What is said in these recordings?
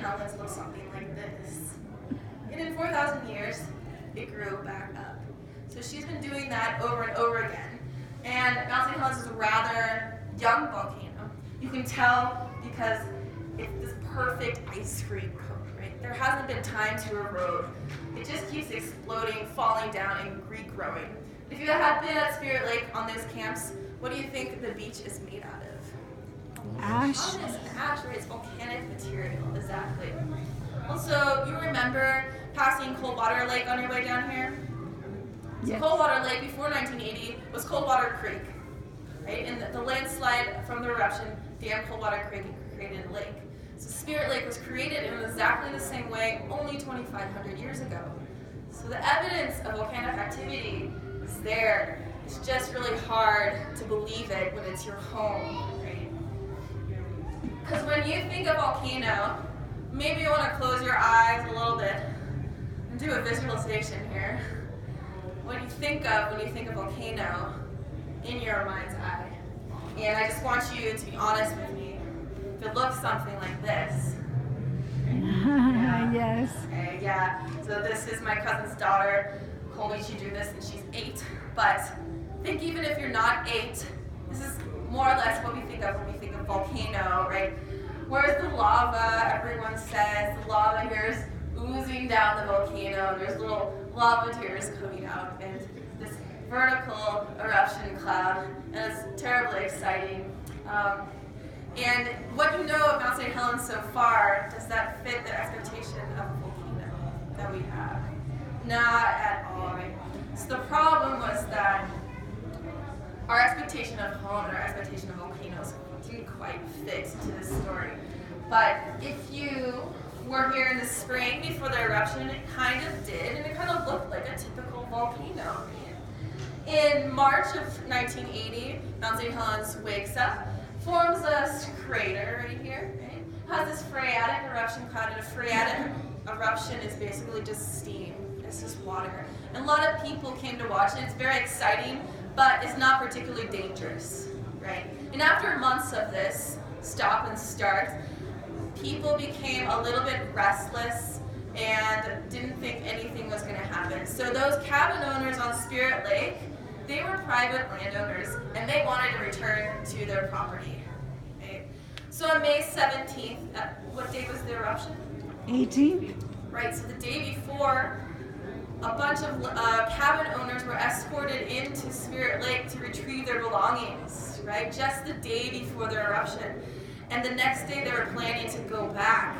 Helens looks something like this. And in 4,000 years, it grew back up. So she's been doing that over and over again. And Mount Saint Helens is a rather young volcano. You can tell because it's this perfect ice cream cone, right? There hasn't been time to erode. It just keeps exploding, falling down, and regrowing. If you had been at Spirit Lake on those camps, what do you think the beach is made out of? Ash. It's ash, right? It's volcanic material, exactly. Also, you remember passing Coldwater Lake on your way down here? Yes. Coldwater Lake before 1980 was Coldwater Creek, right? And the landslide from the eruption dammed Coldwater Creek and created a lake. So Spirit Lake was created in exactly the same way only 2,500 years ago. So the evidence of volcanic activity is there. It's just really hard to believe it when it's your home, right? Because when you think of volcano, maybe you want to close your eyes a little bit and do a visualization here. What do you think of when you think of volcano in your mind's eye? And I just want you to be honest with me. If it looks something like this. Yes. Okay, yeah. So this is my cousin's daughter. Colby, she drew this and she's 8. But think even if you're not 8, this is more or less what we think of when we think of volcano, right? Where's the lava? Everyone says the lava here is oozing down the volcano. There's little lava tears coming out and this vertical eruption cloud, and it's terribly exciting. And what you know of Mount Saint Helens so far, does that fit the expectation of a volcano that we have? Not at all, right? So the problem was that our expectation of home and our expectation of volcanoes didn't quite fit to this story. But if you were here in the spring before the eruption, it kind of did, and it kind of looked like a typical volcano. In March of 1980, Mount Saint Helens wakes up, forms a crater right here, right? Has this phreatic eruption cloud, and a phreatic eruption is basically just steam. It's just water. And a lot of people came to watch it. It's very exciting, but it's not particularly dangerous, right? And after months of this stop and start, people became a little bit restless and didn't think anything was going to happen. So those cabin owners on Spirit Lake, they were private landowners, and they wanted to return to their property. Okay? So on May 17th, what date was the eruption? 18. Right, so the day before, a bunch of cabin owners were escorted into Spirit Lake to retrieve their belongings, right? Just the day before the eruption. And the next day they were planning to go back.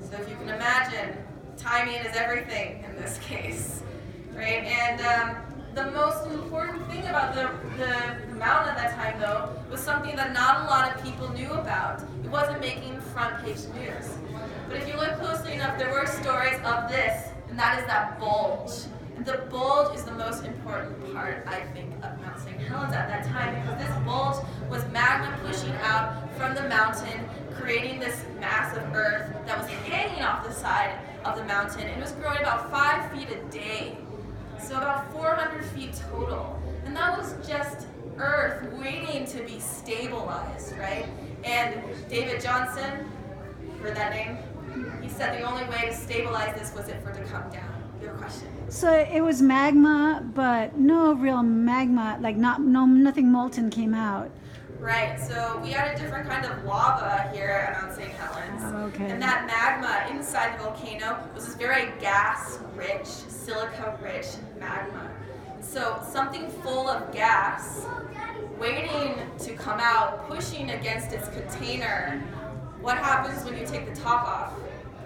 So if you can imagine, timing is everything in this case, right? And the most important thing about the mountain at that time, though, was something that not a lot of people knew about. It wasn't making front page news. But if you look closely enough, there were stories of this, and that is that bulge. And the bulge is the most important part, I think, of Mount Saint Helens at that time, because this bulge was magma pushing out from the mountain, creating this mass of earth that was hanging off the side of the mountain, and it was growing about 5 feet a day. So about 400 feet total. And that was just earth waiting to be stabilized, right? And David Johnson, heard that name? He said the only way to stabilize this was for it to come down. Your question. So it was magma, but no real magma, like nothing molten came out. Right, so we had a different kind of lava here at Mount Saint Helens. Oh, okay. And that magma inside the volcano was this very gas-rich, silica-rich magma. So something full of gas, waiting to come out, pushing against its container. What happens when you take the top off?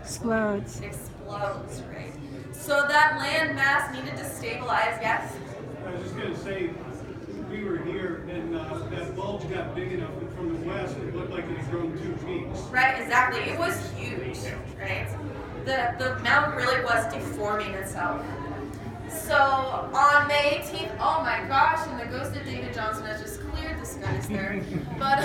Explodes. It explodes, right? So that land mass needed to stabilize, yes? I was just going to say, we were here and that bulge got big enough that from the west it looked like it had grown 2 peaks. Right, exactly. It was huge, right? The mountain really was deforming itself. So on May 18th, oh my gosh, and the ghost of David Johnson has just cleared the skies there. But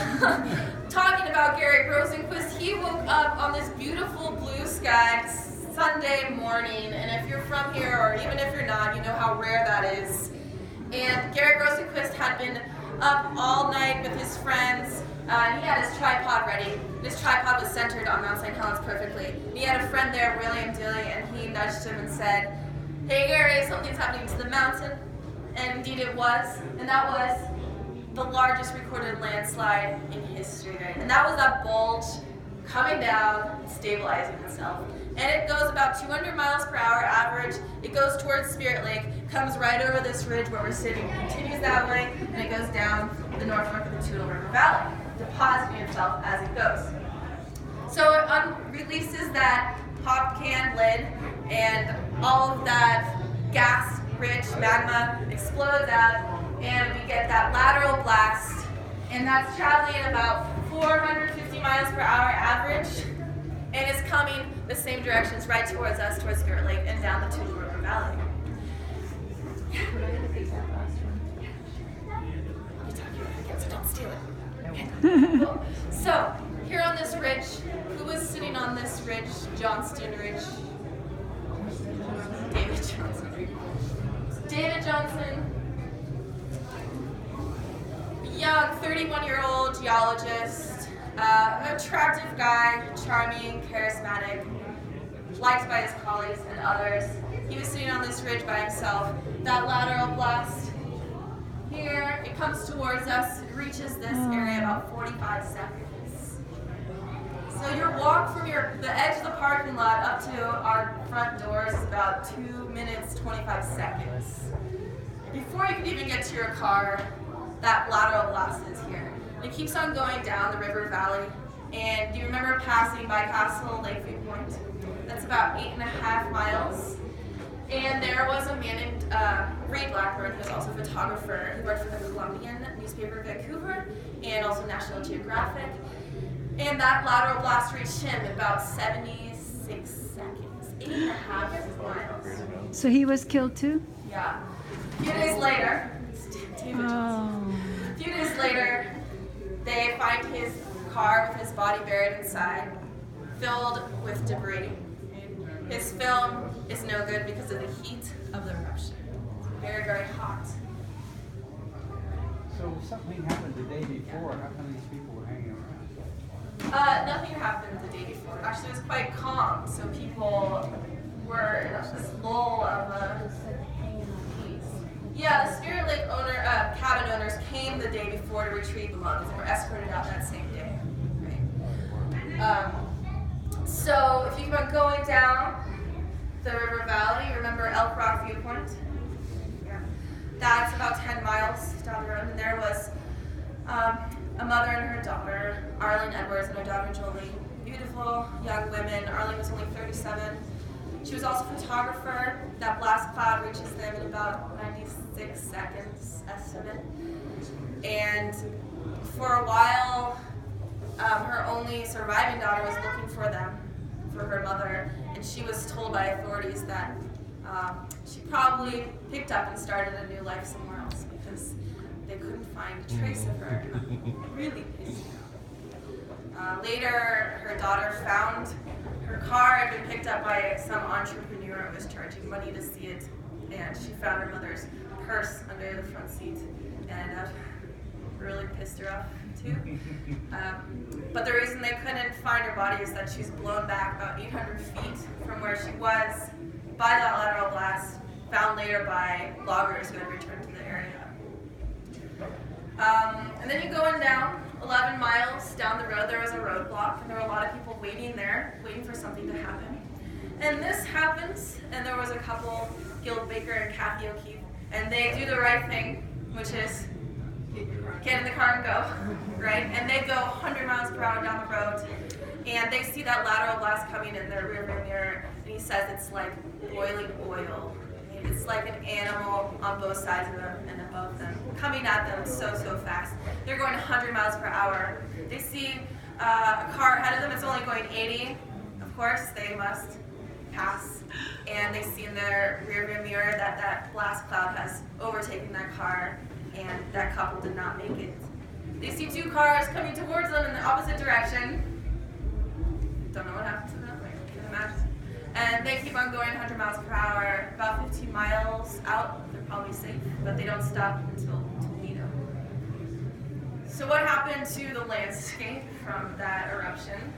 talking about Garrett Rosenquist, he woke up on this beautiful blue sky Sunday morning, and if you're from here, or even if you're not, you know how rare that is. And Garrett Rosenquist had been up all night with his friends, And he had his tripod ready. His tripod was centered on Mount Saint Helens perfectly. And he had a friend there, William Dilly, and he nudged him and said, "Hey Gary, something's happening to the mountain." And indeed it was. And that was the largest recorded landslide in history, right? And that was that bulge coming down and stabilizing itself. And it goes about 200 miles per hour average. It goes towards Spirit Lake, comes right over this ridge where we're sitting, continues that way, and it goes down the North Fork of the Toutle River Valley, depositing itself as it goes. So it releases that pop can lid, and all of that gas-rich magma explodes out, and we get that lateral blast, and that's traveling at about 450 miles per hour average, and it's coming the same directions right towards us, towards Spirit Lake, and down the Toutle River Valley. Don't steal it. Cool. So, here on this ridge, who was sitting on this ridge, Johnston Ridge? David Johnson. David Johnson, young 31-year-old geologist, attractive guy, charming, charismatic, liked by his colleagues and others. He was sitting on this ridge by himself. That lateral blast here, it comes towards us, it reaches this area about 45 seconds. So your walk from the edge of the parking lot up to our front doors is about 2 minutes, 25 seconds. Before you can even get to your car, that lateral blast is here. It keeps on going down the river valley, and do you remember passing by Castle Lakeview Point? That's about 8.5 miles. And there was a man named Ray Blackburn, who was also a photographer. He worked for the Columbian newspaper Vancouver and also National Geographic. And that lateral blast reached him in about 76 seconds, 8.5 miles. So he was killed too? Yeah. A few days later, A few days later, they find his car with his body buried inside, filled with debris. His film is no good because of the heat of the eruption. Very, very hot. So something happened the day before. How come these people were hanging around? Nothing happened the day before. Actually, it was quite calm, so people were in this lull of peace. Yeah, the Spirit Lake cabin owners came the day before to retrieve the lungs and were escorted out that same day. Right? So if you keep on going down the river valley, remember Elk Rock Viewpoint? Yeah. That's about 10 miles down the road, and there was a mother and her daughter, Arlene Edwards and her daughter Jolie. Beautiful young women. Arlene was only 37. She was also a photographer. That blast cloud reaches them in about 96 seconds estimate. And for a while, her only surviving daughter was looking for them, for her mother, and she was told by authorities that she probably picked up and started a new life somewhere else because they couldn't find a trace of her. Really pissed off. Later, her daughter found her car had been picked up by some entrepreneur who was charging money to see it, and she found her mother's purse under the front seat, and really pissed her off too. But the reason they couldn't find her body is that she's blown back about 800 feet from where she was by that lateral blast, found later by loggers who had returned to the area. And then you go on down 11 miles down the road, there was a roadblock, and there were a lot of people waiting there, waiting for something to happen. And this happens, and there was a couple, Gil Baker and Kathy O'Keefe, and they do the right thing, which is get in the car and go, right? And they go 100 miles per hour down the road, and they see that lateral blast coming in their rear mirror, and he says it's like boiling oil. It's like an animal on both sides of them and above them, coming at them so fast. They're going 100 miles per hour. They see a car ahead of them, it's only going 80. Of course, they must pass. And they see in their rear mirror that that blast cloud has overtaken that car, and that couple did not make it. They see two cars coming towards them in the opposite direction. Don't know what happened to them, I can imagine. And they keep on going 100 miles per hour, about 15 miles out. They're probably safe, but they don't stop until Toledo. So what happened to the landscape from that eruption?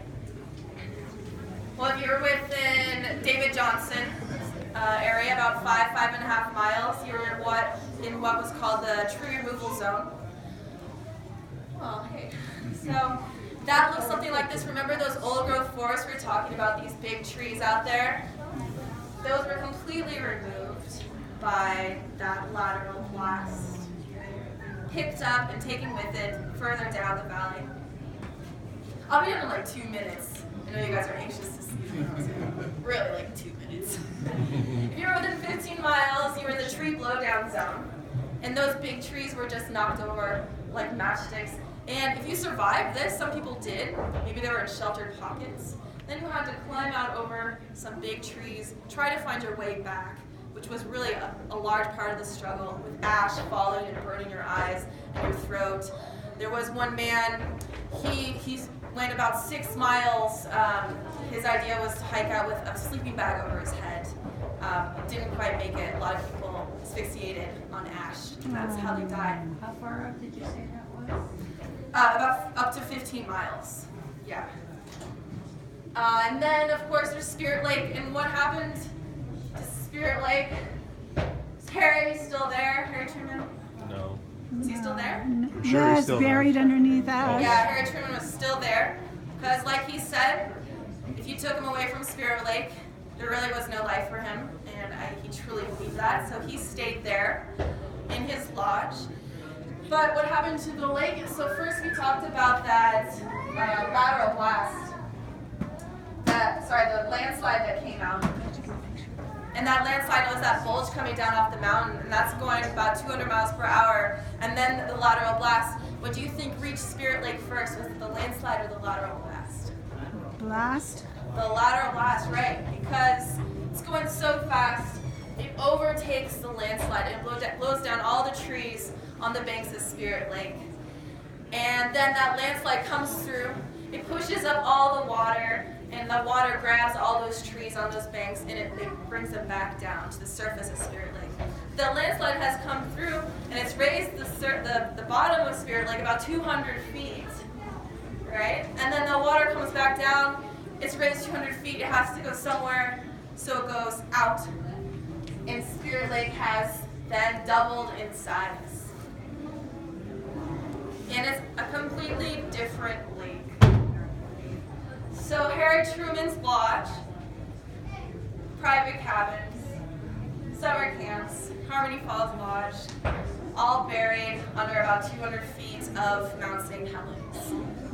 Well, if you were within David Johnson area, about 5.5 miles, you were in what was called the tree removal zone. Well, hey. So that looks something like this. Remember those old growth forests we were talking about, these big trees out there? Those were completely removed by that lateral blast, picked up and taken with it further down the valley. I'll be done in like 2 minutes. I know you guys are anxious to see me. Really, like 2 minutes. If you were within 15 miles, you were in the tree blowdown zone. And those big trees were just knocked over like matchsticks. And if you survived this, some people did. Maybe they were in sheltered pockets. Then you had to climb out over some big trees, try to find your way back, which was really a large part of the struggle, with ash falling and burning your eyes and your throat. There was one man, he went about 6 miles. His idea was to hike out with a sleeping bag over his head. Didn't quite make it. A lot of people asphyxiated on ash. That's how they died. How far up did you say that was? About up to 15 miles. Yeah. And then, of course, there's Spirit Lake. And what happened to Spirit Lake? Is Harry still there? Harry Truman? No. Is he still there? I'm sure he's still buried there. underneath ash. Yeah, Harry Truman was still there. Because, like he said, if you took him away from Spirit Lake, there really was no life for him. And he truly believed that. So he stayed there in his lodge. But what happened to the lake? So first we talked about that lateral blast. The landslide that came out. And that landslide was that bulge coming down off the mountain, and that's going about 200 miles per hour. And then the lateral blast. What do you think reached Spirit Lake first? Was it the landslide or the lateral blast? Blast? The lateral blast, right? Because it's going so fast, it overtakes the landslide and blows down all the trees on the banks of Spirit Lake. And then that landslide comes through, it pushes up all the water, and the water grabs all those trees on those banks, and it brings them back down to the surface of Spirit Lake. The landslide has come through, and it's raised the bottom of Spirit Lake about 200 feet, right? And then the water comes back down, it's raised 200 feet, it has to go somewhere, so it goes out. And Spirit Lake has then doubled in size. And it's a completely different lake. So Harry Truman's lodge, private cabins, summer camps, Harmony Falls Lodge, all buried under about 200 feet of Mount Saint Helens.